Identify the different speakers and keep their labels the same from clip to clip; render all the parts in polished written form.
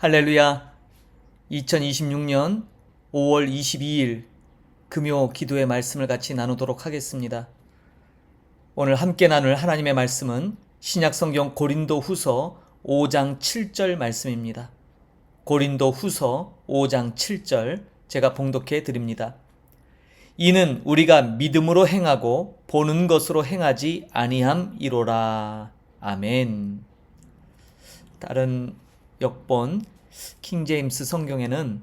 Speaker 1: 할렐루야. 2026년 5월 22일 금요 기도의 말씀을 같이 나누도록 하겠습니다. 오늘 함께 나눌 하나님의 말씀은 신약성경 고린도후서 5장 7절 말씀입니다. 고린도후서 5장 7절 제가 봉독해 드립니다. 이는 우리가 믿음으로 행하고 보는 것으로 행하지 아니함이로라. 아멘. 다른 역본 킹제임스 성경에는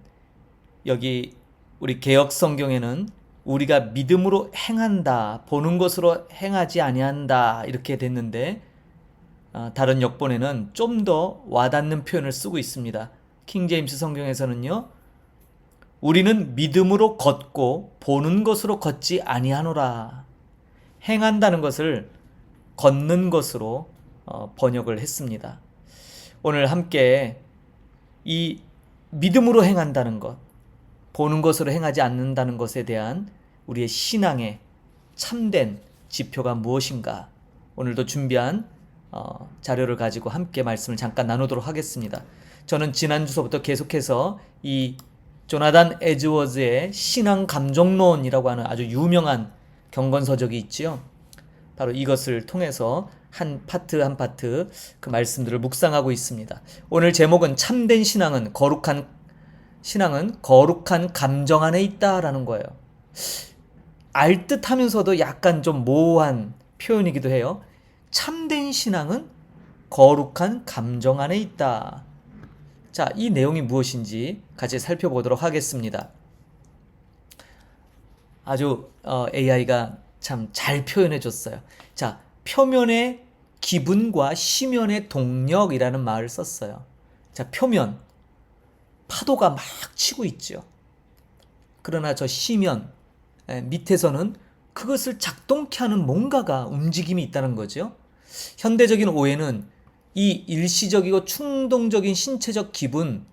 Speaker 1: 여기 우리 개역 성경에는 우리가 믿음으로 행한다, 보는 것으로 행하지 아니한다 이렇게 됐는데 다른 역본에는 좀 더 와닿는 표현을 쓰고 있습니다. 킹제임스 성경에서는요, 우리는 믿음으로 걷고 보는 것으로 걷지 아니하노라. 행한다는 것을 걷는 것으로 번역을 했습니다. 오늘 함께 이 믿음으로 행한다는 것, 보는 것으로 행하지 않는다는 것에 대한 우리의 신앙의 참된 지표가 무엇인가, 오늘도 준비한 자료를 가지고 함께 말씀을 잠깐 나누도록 하겠습니다. 저는 지난 주서부터 계속해서 이 조나단 에드워즈의 신앙 감정론이라고 하는 아주 유명한 경건서적이 있지요. 바로 이것을 통해서 한 파트 한 파트 그 말씀들을 묵상하고 있습니다. 오늘 제목은 참된 신앙은 거룩한 감정 안에 있다라는 거예요. 알듯하면서도 약간 좀 모호한 표현이기도 해요. 참된 신앙은 거룩한 감정 안에 있다. 자, 이 내용이 무엇인지 같이 살펴보도록 하겠습니다. 아주 AI가 참 잘 표현해 줬어요. 자, 표면의 기분과 시면의 동력이라는 말을 썼어요. 자, 표면, 파도가 막 치고 있죠. 그러나 저 시면, 밑에서는 그것을 작동케 하는 뭔가가 움직임이 있다는 거죠. 현대적인 오해는 이 일시적이고 충동적인 신체적 기분,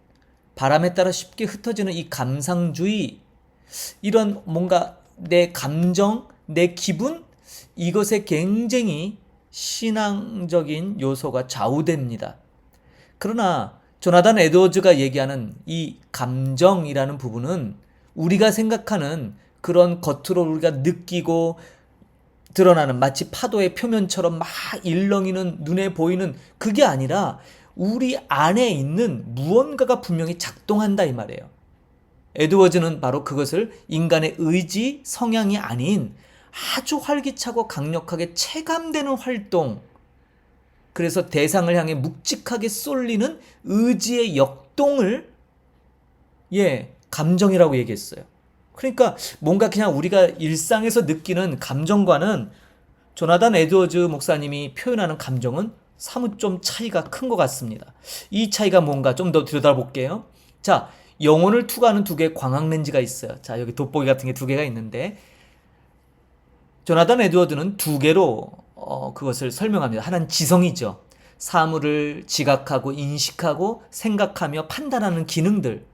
Speaker 1: 바람에 따라 쉽게 흩어지는 이 감상주의, 이런 뭔가 내 감정, 내 기분, 이것에 굉장히 신앙적인 요소가 좌우됩니다. 그러나 조나단 에드워즈가 얘기하는 이 감정이라는 부분은 우리가 생각하는 그런 겉으로 우리가 느끼고 드러나는 마치 파도의 표면처럼 막 일렁이는 눈에 보이는 그게 아니라 우리 안에 있는 무언가가 분명히 작동한다 이 말이에요. 에드워즈는 바로 그것을 인간의 의지, 성향이 아닌 아주 활기차고 강력하게 체감되는 활동, 그래서 대상을 향해 묵직하게 쏠리는 의지의 역동을 감정이라고 얘기했어요. 그러니까 뭔가 그냥 우리가 일상에서 느끼는 감정과는 조나단 에드워즈 목사님이 표현하는 감정은 사뭇 좀 차이가 큰 것 같습니다. 이 차이가 뭔가 좀 더 들여다볼게요. 자, 영혼을 투과하는 두 개의 광학 렌즈가 있어요. 자, 여기 돋보기 같은 게 두 개가 있는데 조나단 에드워드는 두 개로 그것을 설명합니다. 하나는 지성이죠. 사물을 지각하고 인식하고 생각하며 판단하는 기능들.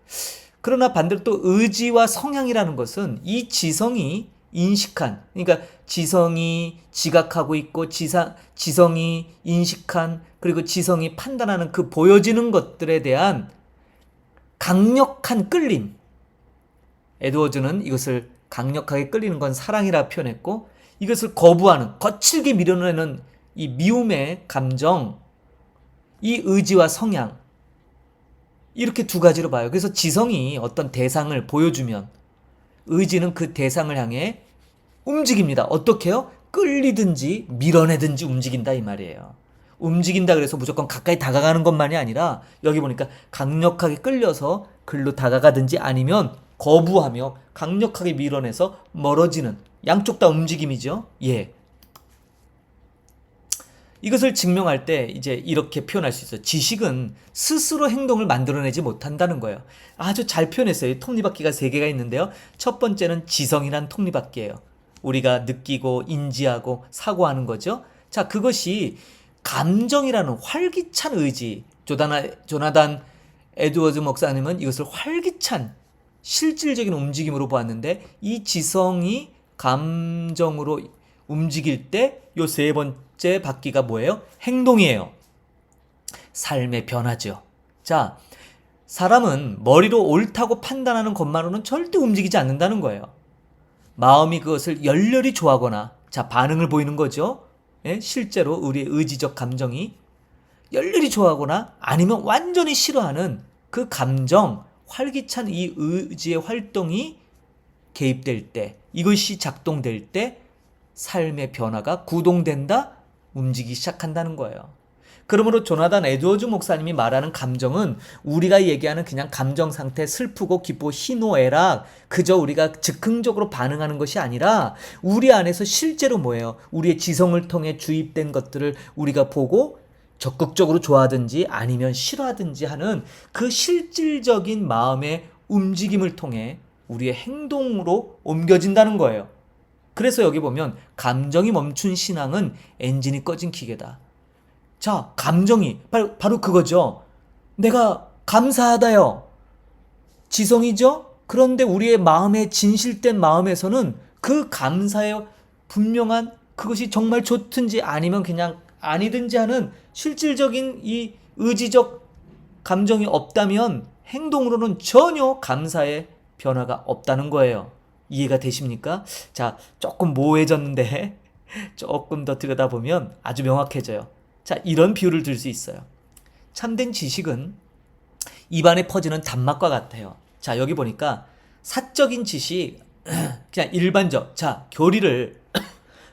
Speaker 1: 그러나 반대로 또 의지와 성향이라는 것은 이 지성이 인식한, 그러니까 지성이 지각하고 있고 지성이 인식한, 그리고 지성이 판단하는 그 보여지는 것들에 대한 강력한 끌림. 에드워즈는 이것을 강력하게 끌리는 건 사랑이라 표현했고, 이것을 거부하는, 거칠게 밀어내는 이 미움의 감정, 이 의지와 성향, 이렇게 두 가지로 봐요. 그래서 지성이 어떤 대상을 보여주면 의지는 그 대상을 향해 움직입니다. 어떻게요? 끌리든지 밀어내든지 움직인다 이 말이에요. 움직인다 그래서 무조건 가까이 다가가는 것만이 아니라 여기 보니까 강력하게 끌려서 글로 다가가든지 아니면 거부하며 강력하게 밀어내서 멀어지는, 양쪽 다 움직임이죠. 이것을 증명할 때 이제 이렇게 표현할 수 있어요. 지식은 스스로 행동을 만들어내지 못한다는 거예요. 아주 잘 표현했어요. 톱니바퀴가 3개가 있는데요. 첫 번째는 지성이란 톱니바퀴예요. 우리가 느끼고 인지하고 사고하는 거죠. 자, 그것이 감정이라는 활기찬 의지, 조나단 에드워즈 목사님은 이것을 활기찬 실질적인 움직임으로 보았는데, 이 지성이 감정으로 움직일 때 요 세 번째 바퀴가 뭐예요? 행동이에요. 삶의 변화죠. 자, 사람은 머리로 옳다고 판단하는 것만으로는 절대 움직이지 않는다는 거예요. 마음이 그것을 열렬히 좋아하거나, 자, 반응을 보이는 거죠. 예? 실제로 우리의 의지적 감정이 열렬히 좋아하거나 아니면 완전히 싫어하는 그 감정, 활기찬 이 의지의 활동이 개입될 때, 이것이 작동될 때 삶의 변화가 구동된다, 움직이기 시작한다는 거예요. 그러므로 조나단 에드워즈 목사님이 말하는 감정은 우리가 얘기하는 그냥 감정 상태, 슬프고 기쁘고 희노애락, 그저 우리가 즉흥적으로 반응하는 것이 아니라 우리 안에서 실제로 뭐예요? 우리의 지성을 통해 주입된 것들을 우리가 보고 적극적으로 좋아하든지 아니면 싫어하든지 하는 그 실질적인 마음의 움직임을 통해 우리의 행동으로 옮겨진다는 거예요. 그래서 여기 보면 감정이 멈춘 신앙은 엔진이 꺼진 기계다. 자, 감정이 바로 그거죠. 내가 감사하다요. 지성이죠? 그런데 우리의 마음의 진실된 마음에서는 그 감사의 분명한 그것이 정말 좋든지 아니면 그냥 아니든지 하는 실질적인 이 의지적 감정이 없다면 행동으로는 전혀 감사의 변화가 없다는 거예요. 이해가 되십니까? 자, 조금 모호해졌는데 조금 더 들여다보면 아주 명확해져요. 자, 이런 비유를 들 수 있어요. 참된 지식은 입안에 퍼지는 단맛과 같아요. 자, 여기 보니까 사적인 지식, 그냥 일반적, 자, 교리를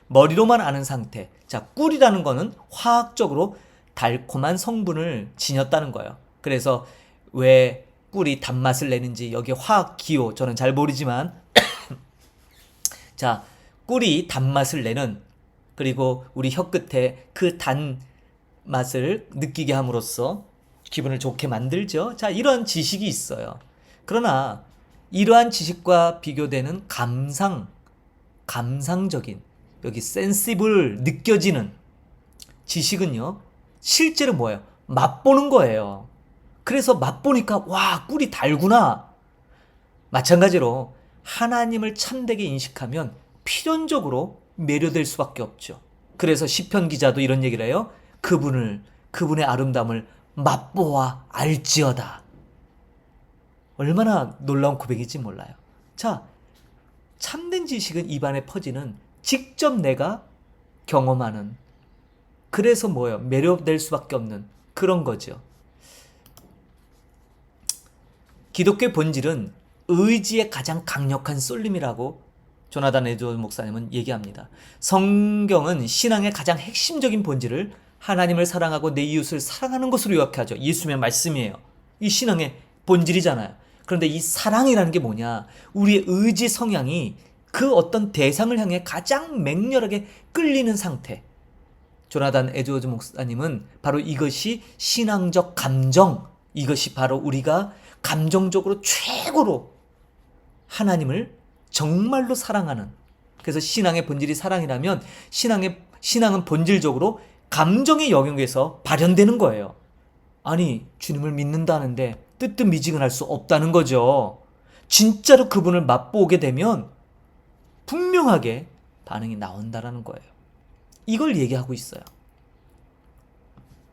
Speaker 1: 머리로만 아는 상태. 자, 꿀이라는 거는 화학적으로 달콤한 성분을 지녔다는 거예요. 그래서 왜 꿀이 단맛을 내는지 여기 화학 기호 저는 잘 모르지만 자, 꿀이 단맛을 내는, 그리고 우리 혀끝에 그 단맛을 느끼게 함으로써 기분을 좋게 만들죠. 자, 이런 지식이 있어요. 그러나 이러한 지식과 비교되는 감상적인, 여기 센시블 느껴지는 지식은요, 실제로 뭐예요? 맛보는 거예요. 그래서 맛보니까 와, 꿀이 달구나. 마찬가지로 하나님을 참되게 인식하면 필연적으로 매료될 수밖에 없죠. 그래서 시편 기자도 이런 얘기를 해요. 그분의 아름다움을 맛보아 알지어다. 얼마나 놀라운 고백인지 몰라요. 자, 참된 지식은 입안에 퍼지는, 직접 내가 경험하는, 그래서 뭐예요? 매료될 수밖에 없는 그런 거죠. 기독교의 본질은 의지의 가장 강력한 쏠림이라고 조나단 에드워즈 목사님은 얘기합니다. 성경은 신앙의 가장 핵심적인 본질을 하나님을 사랑하고 내 이웃을 사랑하는 것으로 요약하죠. 예수님의 말씀이에요. 이 신앙의 본질이잖아요. 그런데 이 사랑이라는 게 뭐냐? 우리의 의지 성향이 그 어떤 대상을 향해 가장 맹렬하게 끌리는 상태. 조나단 에드워즈 목사님은 바로 이것이 신앙적 감정, 이것이 바로 우리가 감정적으로 최고로 하나님을 정말로 사랑하는, 그래서 신앙의 본질이 사랑이라면 신앙은 본질적으로 감정의 영역에서 발현되는 거예요. 아니, 주님을 믿는다는데 뜨뜻미지근할 수 없다는 거죠. 진짜로 그분을 맛보게 되면 분명하게 반응이 나온다라는 거예요. 이걸 얘기하고 있어요.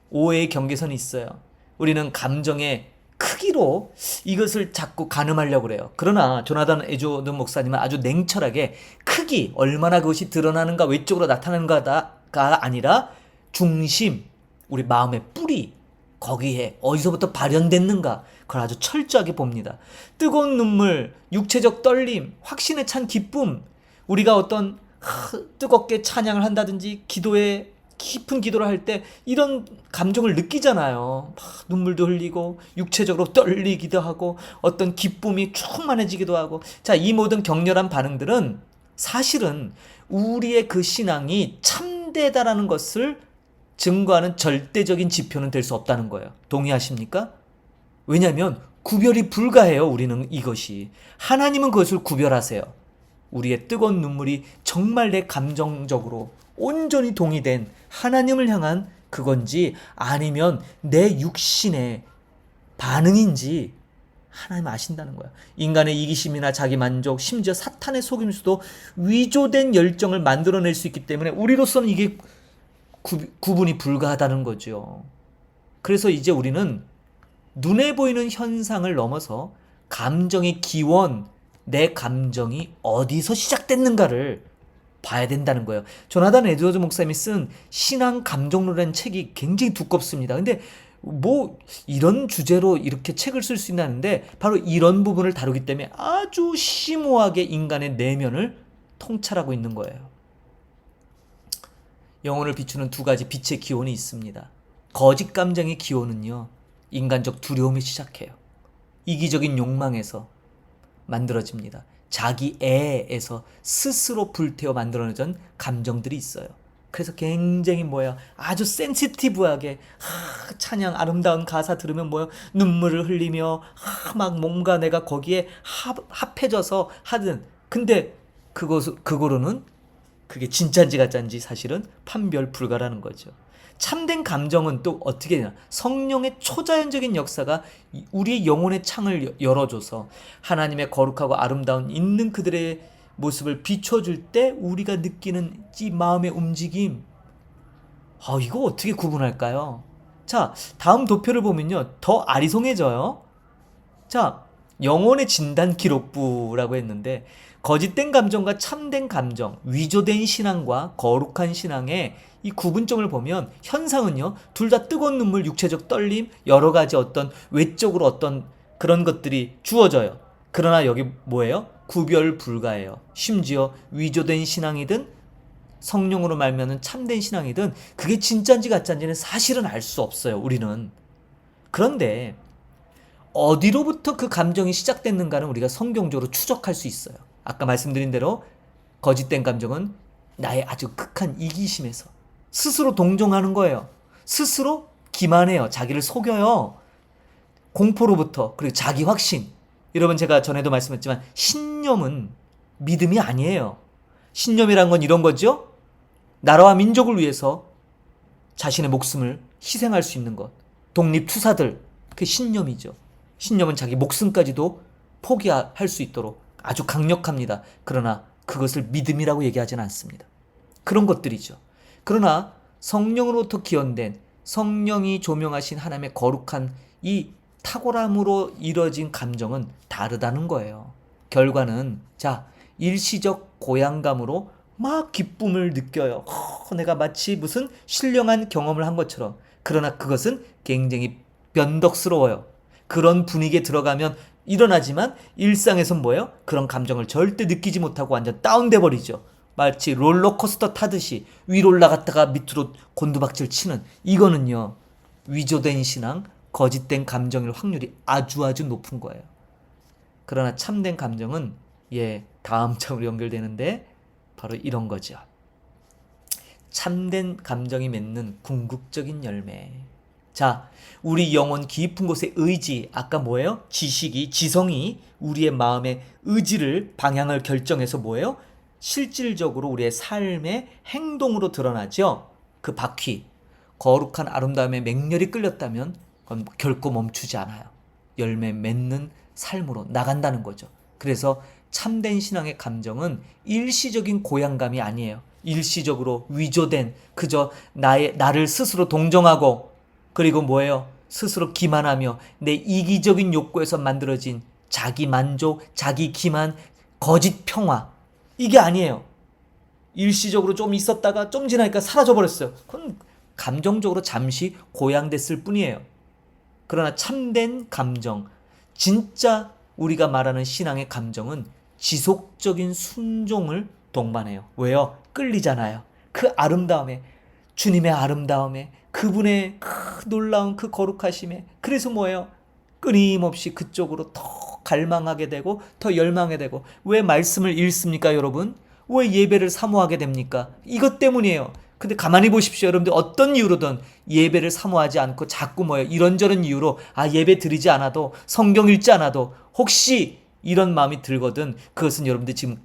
Speaker 1: 오해의 경계선이 있어요. 우리는 감정의 크기로 이것을 자꾸 가늠하려고 그래요. 그러나 조나단 에드워즈 목사님은 아주 냉철하게 크기, 얼마나 그것이 드러나는가, 외적으로 나타나는가가 아니라 중심, 우리 마음의 뿌리, 거기에 어디서부터 발현됐는가, 그걸 아주 철저하게 봅니다. 뜨거운 눈물, 육체적 떨림, 확신에 찬 기쁨, 우리가 어떤 뜨겁게 찬양을 한다든지 기도에 깊은 기도를 할 때 이런 감정을 느끼잖아요. 막 눈물도 흘리고 육체적으로 떨리기도 하고 어떤 기쁨이 충만해지기도 하고, 자, 이 모든 격렬한 반응들은 사실은 우리의 그 신앙이 참되다라는 것을 증거하는 절대적인 지표는 될 수 없다는 거예요. 동의하십니까? 왜냐하면 구별이 불가해요. 우리는 이것이. 하나님은 그것을 구별하세요. 우리의 뜨거운 눈물이 정말 내 감정적으로 온전히 동의된 하나님을 향한 그건지 아니면 내 육신의 반응인지 하나님 아신다는 거야. 인간의 이기심이나 자기 만족, 심지어 사탄의 속임수도 위조된 열정을 만들어낼 수 있기 때문에 우리로서는 이게 구분이 불가하다는 거죠. 그래서 이제 우리는 눈에 보이는 현상을 넘어서 감정의 기원, 내 감정이 어디서 시작됐는가를 봐야 된다는 거예요. 조나단 에드워즈 목사님이 쓴 신앙 감정론이라는 책이 굉장히 두껍습니다. 근데 뭐 이런 주제로 이렇게 책을 쓸 수 있나는데 바로 이런 부분을 다루기 때문에 아주 심오하게 인간의 내면을 통찰하고 있는 거예요. 영혼을 비추는 두 가지 빛의 기원이 있습니다. 거짓 감정의 기원은요, 인간적 두려움이 시작해요. 이기적인 욕망에서 만들어집니다. 자기 애에서 스스로 불태워 만들어내던 감정들이 있어요. 그래서 굉장히 아주 센시티브하게 찬양 아름다운 가사 들으면 눈물을 흘리며 막 뭔가 내가 거기에 합해져서 하든, 근데 그거로는 그게 진짜인지 가짜인지 사실은 판별 불가라는 거죠. 참된 감정은 또 어떻게 되나? 성령의 초자연적인 역사가 우리의 영혼의 창을 열어줘서 하나님의 거룩하고 아름다운 있는 그들의 모습을 비춰줄 때 우리가 느끼는 이 마음의 움직임, 이거 어떻게 구분할까요? 자, 다음 도표를 보면요, 더 아리송해져요. 자, 영혼의 진단 기록부라고 했는데, 거짓된 감정과 참된 감정, 위조된 신앙과 거룩한 신앙의 이 구분점을 보면 현상은요, 둘 다 뜨거운 눈물, 육체적 떨림, 여러 가지 어떤 외적으로 어떤 그런 것들이 주어져요. 그러나 여기 뭐예요? 구별 불가해요. 심지어 위조된 신앙이든 성령으로 말미암는 참된 신앙이든 그게 진짜인지 가짜인지는 사실은 알 수 없어요, 우리는. 그런데 어디로부터 그 감정이 시작됐는가는 우리가 성경적으로 추적할 수 있어요. 아까 말씀드린 대로 거짓된 감정은 나의 아주 극한 이기심에서 스스로 동정하는 거예요. 스스로 기만해요. 자기를 속여요. 공포로부터, 그리고 자기 확신. 여러분, 제가 전에도 말씀했지만 신념은 믿음이 아니에요. 신념이란 건 이런 거죠. 나라와 민족을 위해서 자신의 목숨을 희생할 수 있는 것. 독립투사들, 그게 신념이죠. 신념은 자기 목숨까지도 포기할 수 있도록 아주 강력합니다. 그러나 그것을 믿음이라고 얘기하지는 않습니다. 그런 것들이죠. 그러나 성령으로부터 기원된, 성령이 조명하신 하나님의 거룩한 이 탁월함으로 이뤄진 감정은 다르다는 거예요. 결과는 일시적 고향감으로 막 기쁨을 느껴요. 내가 마치 무슨 신령한 경험을 한 것처럼. 그러나 그것은 굉장히 변덕스러워요. 그런 분위기에 들어가면 일어나지만 일상에선 그런 감정을 절대 느끼지 못하고 완전 다운돼 버리죠. 마치 롤러코스터 타듯이 위로 올라갔다가 밑으로 곤두박질 치는, 이거는요, 위조된 신앙, 거짓된 감정일 확률이 아주 높은 거예요. 그러나 참된 감정은 다음 장으로 연결되는데 바로 이런 거죠. 참된 감정이 맺는 궁극적인 열매. 자, 우리 영혼 깊은 곳의 의지, 아까 지식이, 지성이 우리의 마음의 의지를, 방향을 결정해서 실질적으로 우리의 삶의 행동으로 드러나죠. 그 바퀴, 거룩한 아름다움에 맹렬히 끌렸다면 그건 결코 멈추지 않아요. 열매 맺는 삶으로 나간다는 거죠. 그래서 참된 신앙의 감정은 일시적인 고향감이 아니에요. 일시적으로 위조된, 그저 나를 스스로 동정하고, 그리고 스스로 기만하며 내 이기적인 욕구에서 만들어진 자기 만족, 자기 기만, 거짓 평화, 이게 아니에요. 일시적으로 좀 있었다가 좀 지나니까 사라져버렸어요. 그건 감정적으로 잠시 고양됐을 뿐이에요. 그러나 참된 감정, 진짜 우리가 말하는 신앙의 감정은 지속적인 순종을 동반해요. 왜요? 끌리잖아요. 그 아름다움에, 주님의 아름다움에, 그분의 놀라운 그 거룩하심에. 그래서 끊임없이 그쪽으로 더 갈망하게 되고 더 열망하게 되고. 왜 말씀을 읽습니까, 여러분? 왜 예배를 사모하게 됩니까? 이것 때문이에요. 근데 가만히 보십시오, 여러분들. 어떤 이유로든 예배를 사모하지 않고 자꾸 이런저런 이유로 예배 드리지 않아도, 성경 읽지 않아도 혹시 이런 마음이 들거든, 그것은 여러분들 지금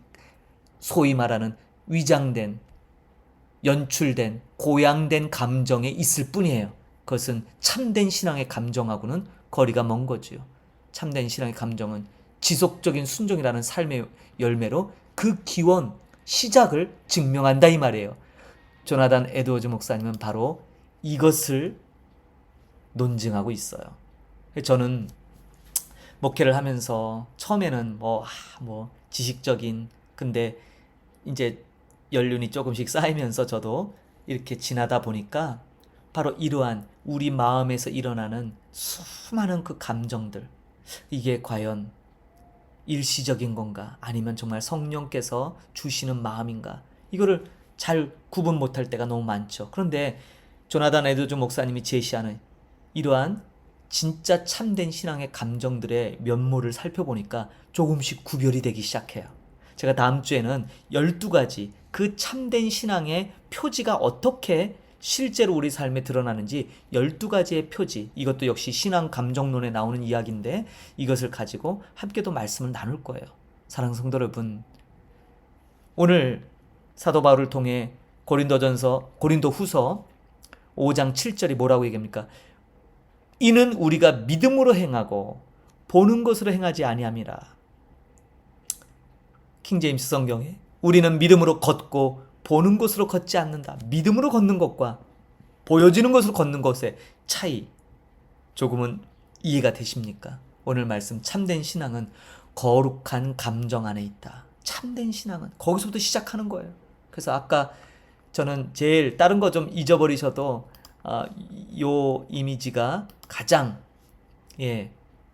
Speaker 1: 소위 말하는 위장된, 연출된, 고양된 감정에 있을 뿐이에요. 그것은 참된 신앙의 감정하고는 거리가 먼 거죠. 참된 신앙의 감정은 지속적인 순종이라는 삶의 열매로 그 기원, 시작을 증명한다, 이 말이에요. 조나단 에드워즈 목사님은 바로 이것을 논증하고 있어요. 저는 목회를 하면서 처음에는 뭐 지식적인, 근데 이제 연륜이 조금씩 쌓이면서 저도 이렇게 지나다 보니까 바로 이러한 우리 마음에서 일어나는 수많은 그 감정들, 이게 과연 일시적인 건가 아니면 정말 성령께서 주시는 마음인가, 이거를 잘 구분 못할 때가 너무 많죠. 그런데 조나단 에드워즈 목사님이 제시하는 이러한 진짜 참된 신앙의 감정들의 면모를 살펴보니까 조금씩 구별이 되기 시작해요. 제가 다음 주에는 12가지 그 참된 신앙의 표지가 어떻게 실제로 우리 삶에 드러나는지 12가지의 표지, 이것도 역시 신앙 감정론에 나오는 이야기인데 이것을 가지고 함께도 말씀을 나눌 거예요. 사랑하는 성도 여러분, 오늘 사도 바울을 통해 고린도 후서 5장 7절이 뭐라고 얘기합니까? 이는 우리가 믿음으로 행하고 보는 것으로 행하지 아니함이라. 킹제임스 성경에 우리는 믿음으로 걷고 보는 것으로 걷지 않는다. 믿음으로 걷는 것과 보여지는 것으로 걷는 것의 차이, 조금은 이해가 되십니까? 오늘 말씀, 참된 신앙은 거룩한 감정 안에 있다. 참된 신앙은 거기서부터 시작하는 거예요. 그래서 아까 저는 제일 다른 거 좀 잊어버리셔도 요 이미지가 가장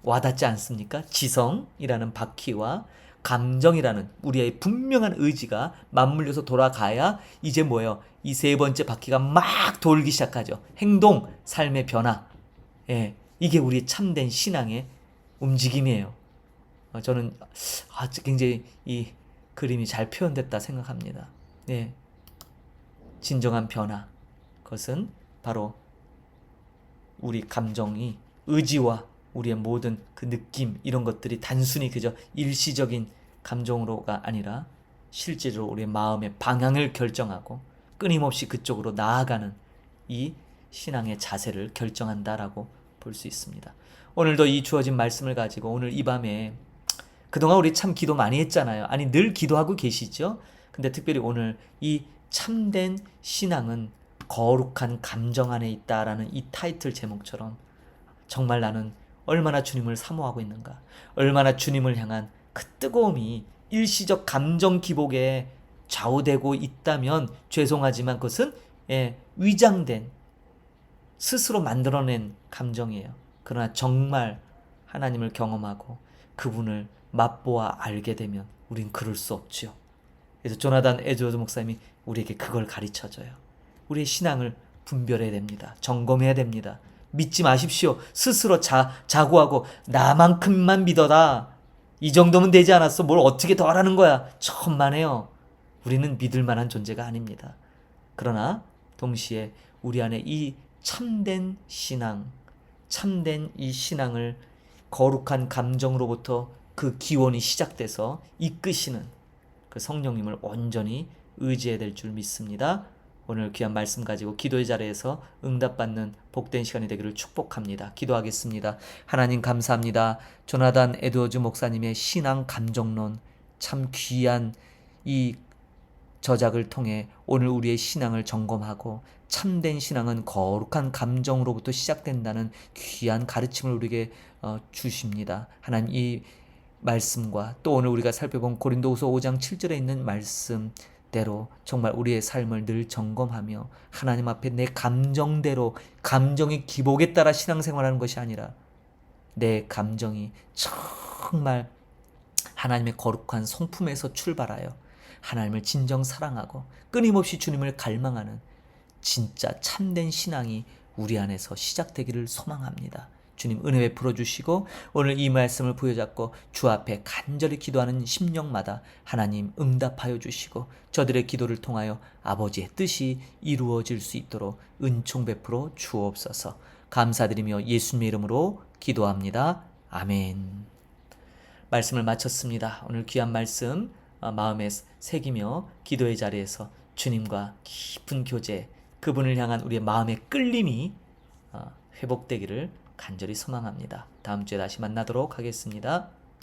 Speaker 1: 와닿지 않습니까? 지성이라는 바퀴와 감정이라는 우리의 분명한 의지가 맞물려서 돌아가야 이제 뭐예요? 이 세 번째 바퀴가 막 돌기 시작하죠. 행동, 삶의 변화. 이게 우리의 참된 신앙의 움직임이에요. 저는 굉장히 이 그림이 잘 표현됐다 생각합니다. 진정한 변화, 그것은 바로 우리 감정이, 의지와 우리의 모든 그 느낌, 이런 것들이 단순히 그저 일시적인 감정으로가 아니라 실제로 우리의 마음의 방향을 결정하고 끊임없이 그쪽으로 나아가는 이 신앙의 자세를 결정한다라고 볼 수 있습니다. 오늘도 이 주어진 말씀을 가지고 오늘 이 밤에, 그동안 우리 참 기도 많이 했잖아요. 아니, 늘 기도하고 계시죠? 근데 특별히 오늘 이 참된 신앙은 거룩한 감정 안에 있다라는 이 타이틀 제목처럼 정말 나는 얼마나 주님을 사모하고 있는가, 얼마나 주님을 향한 그 뜨거움이 일시적 감정 기복에 좌우되고 있다면 죄송하지만 그것은 위장된, 스스로 만들어낸 감정이에요. 그러나 정말 하나님을 경험하고 그분을 맛보아 알게 되면 우린 그럴 수 없지요. 그래서 조나단 에드워즈 목사님이 우리에게 그걸 가르쳐줘요. 우리의 신앙을 분별해야 됩니다. 점검해야 됩니다. 믿지 마십시오. 스스로 자고하고 나만큼만 믿어라, 이 정도면 되지 않았어, 뭘 어떻게 더 하라는 거야, 천만에요. 우리는 믿을 만한 존재가 아닙니다. 그러나 동시에 우리 안에 이 참된 신앙, 참된 이 신앙을 거룩한 감정으로부터 그 기원이 시작돼서 이끄시는 그 성령님을 온전히 의지해야 될 줄 믿습니다. 오늘 귀한 말씀 가지고 기도의 자리에서 응답받는 복된 시간이 되기를 축복합니다. 기도하겠습니다. 하나님 감사합니다. 조나단 에드워즈 목사님의 신앙 감정론, 참 귀한 이 저작을 통해 오늘 우리의 신앙을 점검하고 참된 신앙은 거룩한 감정으로부터 시작된다는 귀한 가르침을 우리에게 주십니다. 하나님, 이 말씀과 또 오늘 우리가 살펴본 고린도후서 5장 7절에 있는 말씀대로 정말 우리의 삶을 늘 점검하며 하나님 앞에 내 감정대로, 감정의 기복에 따라 신앙생활하는 것이 아니라 내 감정이 정말 하나님의 거룩한 성품에서 출발하여 하나님을 진정 사랑하고 끊임없이 주님을 갈망하는 진짜 참된 신앙이 우리 안에서 시작되기를 소망합니다. 주님 은혜 베풀어 주시고 오늘 이 말씀을 부여잡고 주 앞에 간절히 기도하는 심령마다 하나님 응답하여 주시고 저들의 기도를 통하여 아버지의 뜻이 이루어질 수 있도록 은총 베풀어 주옵소서. 감사드리며 예수님의 이름으로 기도합니다. 아멘. 말씀을 마쳤습니다. 오늘 귀한 말씀 마음에 새기며 기도의 자리에서 주님과 깊은 교제, 그분을 향한 우리의 마음의 끌림이 회복되기를 간절히 소망합니다. 다음 주에 다시 만나도록 하겠습니다.